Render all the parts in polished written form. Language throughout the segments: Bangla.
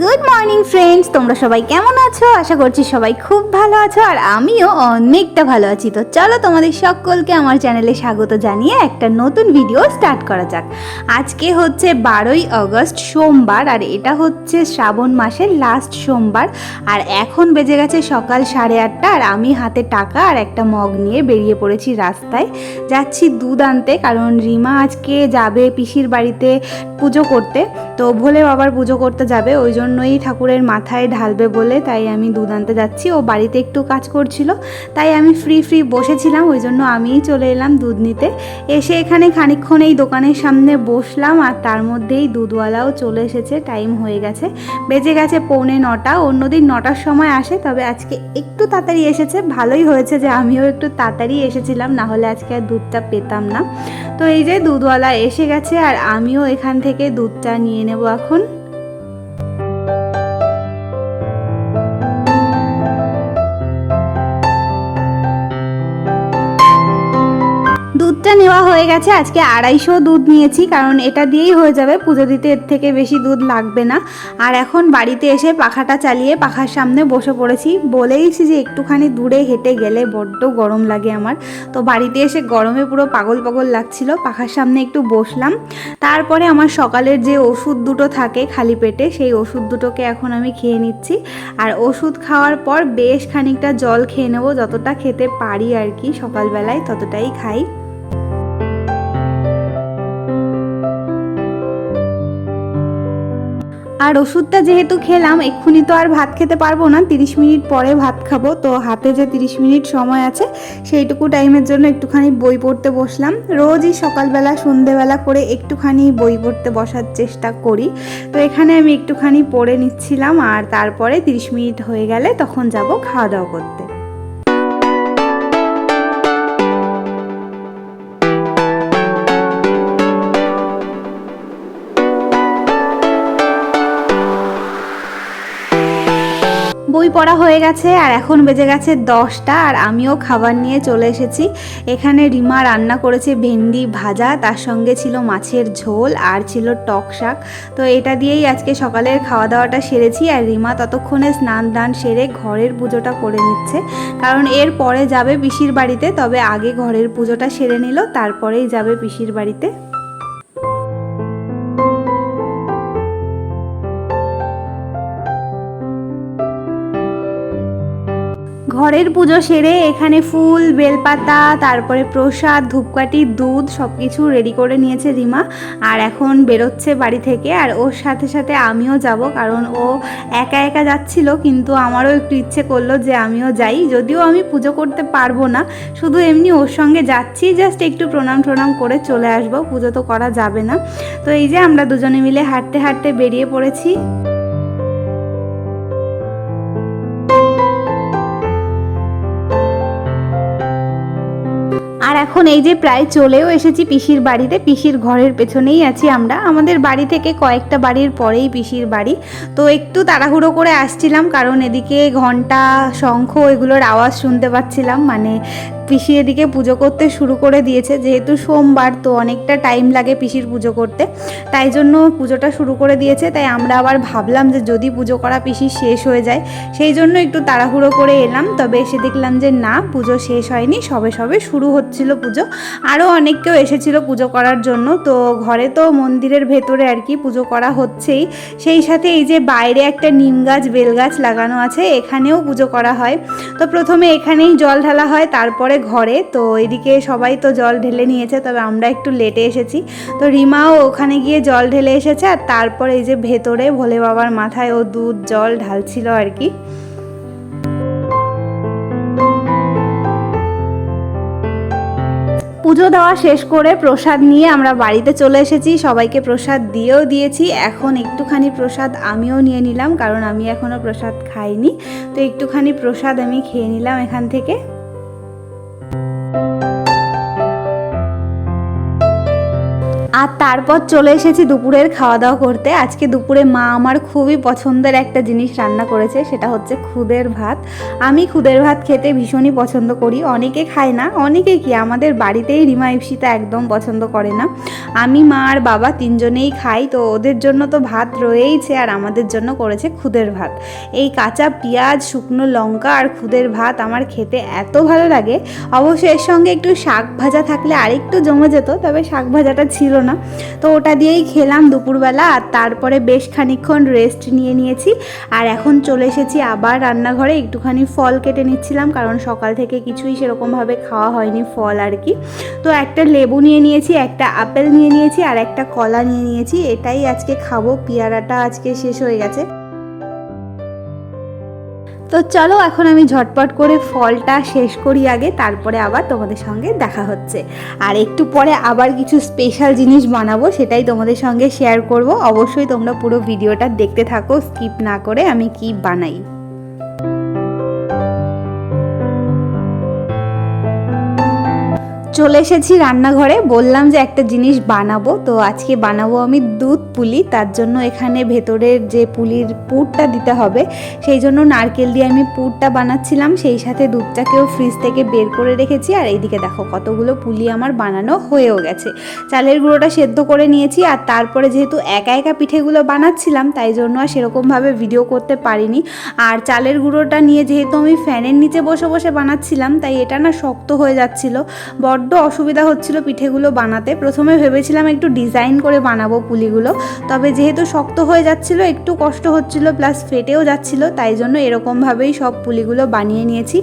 গুড মর্নিং ফ্রেন্ডস, তোমরা সবাই কেমন আছো? আশা করছি সবাই খুব ভালো আছো আর আমিও অনেকটা ভালো আছি। তো চলো তোমাদের সকলকে আমার চ্যানেলে স্বাগত জানিয়ে একটা নতুন ভিডিও স্টার্ট করা যাক। আজকে হচ্ছে 12ই আগস্ট সোমবার, আর এটা হচ্ছে শ্রাবণ মাসের লাস্ট সোমবার। আর এখন বেজে গেছে সকাল 8:30, আর আমি হাতে টাকা আর একটা মগ নিয়ে বেরিয়ে পড়েছি রাস্তায়। যাচ্ছি দুধ আনতে, কারণ রিমা আজকে যাবে পিসির বাড়িতে পুজো করতে। তো ভোলে বাবার পুজো করতে যাবে, ওই জন্যই ঠাকুরের মাথায় ঢালবে বলে তাই আমি দুধ আনতে যাচ্ছি। ও বাড়িতে একটু কাজ করছিল, তাই আমি ফ্রি বসেছিলাম, ওই জন্য আমিই চলে এলাম দুধ নিতে। এসে এখানে খানিকক্ষণ এই দোকানের সামনে বসলাম, আর তার মধ্যেই দুধওয়ালাও চলে এসেছে। টাইম হয়ে গেছে, বেজে গেছে 8:45। অন্যদিন 9টার সময় আসে, তবে আজকে একটু তাড়াতাড়ি এসেছে। ভালোই হয়েছে যে আমিও একটু তাড়াতাড়ি এসেছিলাম, না হলে আজকে আর দুধটা পেতাম না। তো এই যে দুধওয়ালা এসে গেছে, আর আমিও এখান থেকে দুধটা নিয়ে নেব এখন। দুধটা নেওয়া হয়ে গেছে। আজকে 250 দুধ নিয়েছি, কারণ এটা দিয়েই হয়ে যাবে পুজো দিতে, এর থেকে বেশি দুধ লাগবে না। আর এখন বাড়িতে এসে পাখাটা চালিয়ে পাখার সামনে বসে পড়েছি। বলেইছি যে একটুখানি দূরে হেঁটে গেলে বড্ড গরম লাগে আমার। তো বাড়িতে এসে গরমে পুরো পাগল লাগছিল, পাখার সামনে একটু বসলাম। তারপরে আমার সকালের যে ওষুধ দুটো থাকে খালি পেটে, সেই ওষুধ দুটোকে এখন আমি খেয়ে নিচ্ছি। আর ওষুধ খাওয়ার পর বেশ খানিকটা জল খেয়ে নেবো, যতটা খেতে পারি আর কি সকালবেলায় ততটাই খাই। আর ওষুধটা যেহেতু খেলাম, এক্ষুনি তো আর ভাত খেতে পারবো না, 30 মিনিট পরে ভাত খাবো। তো হাতে যে 30 মিনিট সময় আছে, সেইটুকু টাইমের জন্য একটুখানি বই পড়তে বসলাম। রোজই সকালবেলা সন্ধেবেলা করে একটুখানি বই পড়তে বসার চেষ্টা করি। তো এখানে আমি একটুখানি পড়ে নিচ্ছিলাম, আর তারপরে 30 মিনিট হয়ে গেলে তখন যাব খাওয়া দাওয়া করতে। বই পড়া হয়ে গেছে, আর এখন বেজে গেছে 10টা, আর আমিও খাবার নিয়ে চলে এসেছি। এখানে রিমা রান্না করেছে ভেন্ডি ভাজা, তার সঙ্গে ছিল মাছের ঝোল আর ছিল টক শাক। তো এটা দিয়েই আজকে সকালের খাওয়া দাওয়াটা সেরেছি। আর রিমা ততক্ষণে স্নান দান সেরে ঘরের পুজোটা করে নিচ্ছে, কারণ এর পরে যাবে পিসির বাড়িতে। তবে আগে ঘরের পুজোটা সেরে নিল, তারপরেই যাবে পিসির বাড়িতে। ঘরের পুজো সেরে এখানে ফুল, বেলপাতা, তারপরে প্রসাদ, ধূপকাঠি, দুধ সব কিছু রেডি করে নিয়েছে রিমা। আর এখন বেরোচ্ছে বাড়ি থেকে, আর ওর সাথে সাথে আমিও যাব, কারণ ও একা একা যাচ্ছিল, কিন্তু আমারও একটু ইচ্ছে করলো যে আমিও যাই। যদিও আমি পুজো করতে পারবো না, শুধু এমনি ওর সঙ্গে যাচ্ছি, জাস্ট একটু প্রণাম করে চলে আসবো, পুজো তো করা যাবে না। তো এই যে আমরা দুজনে মিলে হাঁটতে হাঁটতে বেরিয়ে পড়েছি। আর এখন এই যে প্রায় চলেও এসেছি পিসির বাড়িতে। পিসির ঘরের পেছনেই আছি আমরা, আমাদের বাড়ি থেকে কয়েকটা বাড়ির পরেই পিসির বাড়ি। তো একটু তাড়াহুড়ো করে আসছিলাম, কারণ এদিকে ঘন্টা, শঙ্খ এগুলোর আওয়াজ শুনতে পাচ্ছিলাম। মানে পিসি এদিকে পুজো করতে শুরু করে দিয়েছে, যেহেতু সোমবার তো অনেকটা টাইম লাগে পিসির পুজো করতে, তাই জন্য পুজোটা শুরু করে দিয়েছে। তাই আমরা আবার ভাবলাম যে যদি পুজো করা পিসির শেষ হয়ে যায়, সেই জন্য একটু তাড়াহুড়ো করে এলাম। তবে এসে দেখলাম যে না, পুজো শেষ হয়নি, সবে শুরু হচ্ছিল পুজো। আরও অনেক কেউ এসেছিল পুজো করার জন্য। তো ঘরে তো মন্দিরের ভেতরে আর কি পুজো করা হচ্ছেই, সেই সাথে এই যে বাইরে একটা নিম গাছ, বেল গাছ লাগানো আছে, এখানেও পুজো করা হয়। তো প্রথমে এখানেই জল ঢালা হয়, তারপরে ঘরে। তো এদিকে সবাই তো জল ঢেলে নিয়েছে, তবে আমরা একটু লেটে এসেছি। তো রিমাও ওখানে গিয়ে জল ঢেলে এসেছে, আর তারপরে এই যে ভেতরে ভোলে বাবার মাথায় ও দুধ জল ঢালছিল আর কি। পুজো দেওয়া শেষ করে প্রসাদ নিয়ে আমরা বাড়িতে চলে এসেছি। সবাইকে প্রসাদ দিয়েও দিয়েছি। এখন একটুখানি প্রসাদ আমিও নিয়ে নিলাম, কারণ আমি এখনও প্রসাদ খাইনি। তো একটুখানি প্রসাদ আমি খেয়ে নিলাম এখান থেকে। আর তারপর চলে এসেছি দুপুরের খাওয়া দাওয়া করতে। আজকে দুপুরে মা আমার খুবই পছন্দের একটা জিনিস রান্না করেছে, সেটা হচ্ছে খুদের ভাত। আমি খুদের ভাত খেতে ভীষণই পছন্দ করি, অনেকে খায় না, অনেকে কি আমাদের বাড়িতেই রিমা ইপসিতা একদম পছন্দ করে না। আমি, মা আর বাবা তিনজনেই খাই, তো ওদের জন্য তো ভাত রয়েইছে আর আমাদের জন্য করেছে খুদের ভাত। এই কাঁচা পেঁয়াজ, শুকনো লঙ্কা আর খুদের ভাত আমার খেতে এত ভালো লাগে। অবশ্য এর সঙ্গে একটু শাক ভাজা থাকলে আরেকটু জমে যেত, তবে শাক ভাজাটা ছিল না, তো ওটা দিয়েই খেলাম দুপুরবেলা। আর তারপরে বেশ খানিকক্ষণ রেস্ট নিয়েছি আর এখন চলে এসেছি আবার রান্নাঘরে। একটুখানি ফল কেটে নিচ্ছিলাম, কারণ সকাল থেকে কিছুই সেরকমভাবে খাওয়া হয়নি ফল আর কি। তো একটা লেবু নিয়ে নিয়েছি, একটা আপেল নিয়ে নিয়েছি আর একটা কলা নিয়ে নিয়েছি, এটাই আজকে খাবো। পেয়ারাটা আজকে শেষ হয়ে গেছে। তো চলো এখন আমি ঝটপট করে ফলটা শেষ করি আগে, তারপরে আবার তোমাদের সঙ্গে দেখা হচ্ছে। আর একটু পরে আবার কিছু স্পেশাল জিনিস বানাবো, সেটাই তোমাদের সঙ্গে শেয়ার করব। অবশ্যই তোমরা পুরো ভিডিওটা দেখতে থাকো স্কিপ না করে আমি কি বানাই। চলে এসেছি রান্নাঘরে, বললাম যে একটা জিনিস বানাবো, তো আজকে বানাবো আমি দুধ পুলি। তার জন্য এখানে ভেতরের যে পুলির পুরটা দিতে হবে, সেই জন্য নারকেল দিয়ে আমি পুরটা বানাচ্ছিলাম, সেই সাথে দুধটাকেও ফ্রিজ থেকে বের করে রেখেছি। আর এইদিকে দেখো কতগুলো পুলি আমার বানানো হয়েও গেছে। চালের গুঁড়োটা সেদ্ধ করে নিয়েছি, আর তারপরে যেহেতু একা একা পিঠেগুলো বানাচ্ছিলাম তাই জন্য আর সেরকমভাবে ভিডিও করতে পারিনি। আর চালের গুঁড়োটা নিয়ে যেহেতু আমি ফ্যানের নিচে বসে বসে বানাচ্ছিলাম, তাই এটা না শক্ত হয়ে যাচ্ছিল, বড্ড অসুবিধা হচ্ছিল পিঠেগুলো বানাতে। প্রথমে ভেবেছিলাম একটু ডিজাইন করে বানাবো পুলিগুলো, তবে যেহেতু শক্ত হয়ে যাচ্ছিল একটু কষ্ট হচ্ছিল, প্লাস ফেটেও যাচ্ছিল, তাই জন্য এরকমভাবেই সব পুলিগুলো বানিয়ে নিয়েছি।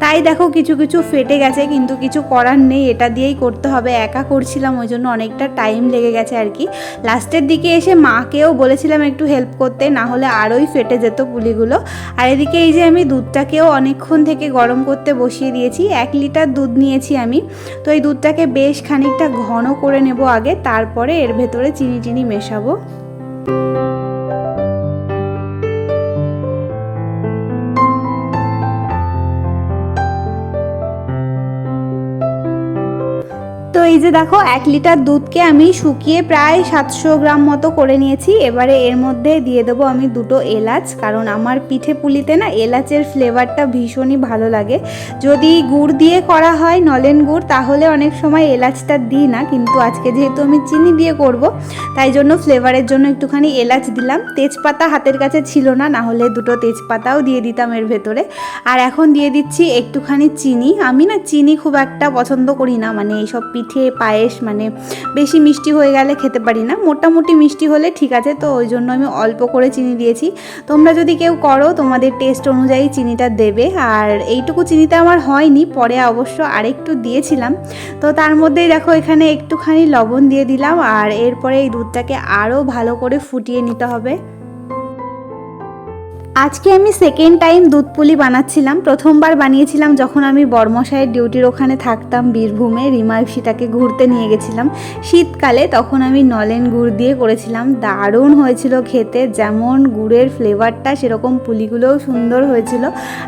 তাই দেখো কিছু কিছু ফেটে গেছে, কিন্তু কিছু করার নেই, এটা দিয়েই করতে হবে। একা করছিলাম ওই জন্য অনেকটা টাইম লেগে গেছে আর কি। লাস্টের দিকে এসে মাকেও বলেছিলাম একটু হেল্প করতে, না হলে আরোই ফেটে যেত পুলিগুলো। আর এদিকে এই যে আমি দুধটাকেও অনেকক্ষণ থেকে গরম করতে বসিয়ে দিয়েছি। 1 লিটার দুধ নিয়েছি আমি, তো এই দুধটাকে বেশ খানিকটা ঘন করে নেব আগে, তারপরে এর ভেতরে চিনি মেশাবো। তো এই যে দেখো 1 লিটার দুধকে আমি শুকিয়ে প্রায় 700 গ্রাম মতো করে নিয়েছি। এবারে এর মধ্যে দিয়ে দেবো আমি 2টো এলাচ, কারণ আমার পিঠে পুলিতে না এলাচের ফ্লেভারটা ভীষণই ভালো লাগে। যদি গুড় দিয়ে করা হয়, নলেন গুড়, তাহলে অনেক সময় এলাচটা দিই না, কিন্তু আজকে যেহেতু আমি চিনি দিয়ে করব, তাই জন্য ফ্লেভারের জন্য একটুখানি এলাচ দিলাম। তেজপাতা হাতের কাছে ছিল না, না হলে 2টো তেজপাতাও দিয়ে দিতাম এর ভেতরে। আর এখন দিয়ে দিচ্ছি একটুখানি চিনি। আমি না চিনি খুব একটা পছন্দ করি না, মানে এইসব পিঠে পায়েস মানে বেশি মিষ্টি হয়ে গেলে খেতে পারি না, মোটামুটি মিষ্টি হলে ঠিক আছে, তো ওই জন্য আমি অল্প করে চিনি দিয়েছি। তোমরা যদি কেউ করো তোমাদের টেস্ট অনুযায়ী চিনিটা দেবে। আর এইটুকু চিনিটা আমার হয়নি, পরে অবশ্য আরেকটু দিয়েছিলাম। তো তার মধ্যেই দেখো এখানে একটুখানি লবণ দিয়ে দিলাম, আর এরপরে এই দুধটাকে আরও ভালো করে ফুটিয়ে নিতে হবে। আজকে আমি সেকেন্ড টাইম দুধ পুলি বানাচ্ছিলাম। প্রথমবার বানিয়েছিলাম যখন আমি বর্মশাইয়ের ডিউটির ওখানে থাকতাম বীরভূমে, রিমা ইপসিতাকে ঘুরতে নিয়ে গেছিলাম শীতকালে, তখন আমি নলেন গুড় দিয়ে করেছিলাম। দারুণ হয়েছিল খেতে, যেমন গুড়ের ফ্লেভারটা সেরকম পুলিগুলোও সুন্দর হয়েছিল।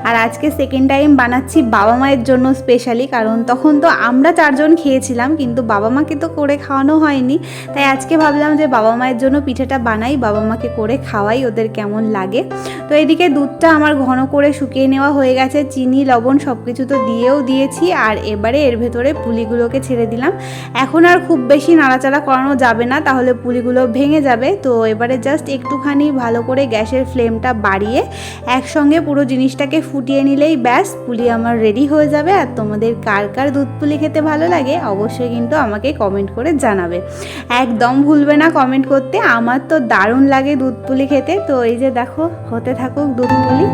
আর আজকে সেকেন্ড টাইম বানাচ্ছি বাবা মায়ের জন্য স্পেশালি, কারণ তখন তো আমরা 4 জন খেয়েছিলাম, কিন্তু বাবা মাকে তো করে খাওয়ানো হয়নি। তাই আজকে ভাবলাম যে বাবা মায়ের জন্য পিঠেটা বানাই, বাবা মাকে করে খাওয়াই, ওদের কেমন লাগে। তো এদিকে দুধটা আমার ঘন করে শুকিয়ে নেওয়া হয়ে গেছে, চিনি লবণ সব কিছু তো দিয়েও দিয়েছি। আর এবারে এর ভেতরে পুলিগুলোকে ছেড়ে দিলাম। এখন আর খুব বেশি নাড়াচাড়া করানো যাবে না, তাহলে পুলিগুলো ভেঙে যাবে। তো এবারে জাস্ট একটুখানি ভালো করে গ্যাসের ফ্লেমটা বাড়িয়ে একসঙ্গে পুরো জিনিসটাকে ফুটিয়ে নিলেই ব্যাস, পুলি আমার রেডি হয়ে যাবে। আর তোমাদের কার কার দুধ পুলি খেতে ভালো লাগে অবশ্যই কিন্তু আমাকে কমেন্ট করে জানাবে, একদম ভুলবে না কমেন্ট করতে। আমার তো দারুণ লাগে দুধ পুলি খেতে। তো এই যে দেখো হতে থাকুক দুধ পুলি।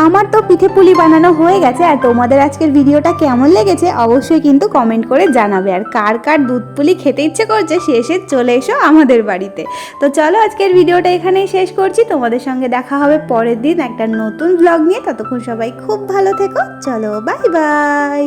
আমার তো পিঠে পুলি বানানো হয়ে গেছে। আর তোমাদের আজকের ভিডিওটা কেমন লেগেছে অবশ্যই কিন্তু কমেন্ট করে জানাবে। আর কার কার দুধ পুলি খেতে ইচ্ছে করছে সে এসে চলে এসো আমাদের বাড়িতে। তো চলো আজকের ভিডিওটা এখানেই শেষ করছি। তোমাদের সঙ্গে দেখা হবে পরের দিন একটা নতুন ব্লগ নিয়ে। ততক্ষণ সবাই খুব ভালো থেকো। চলো বাই বাই।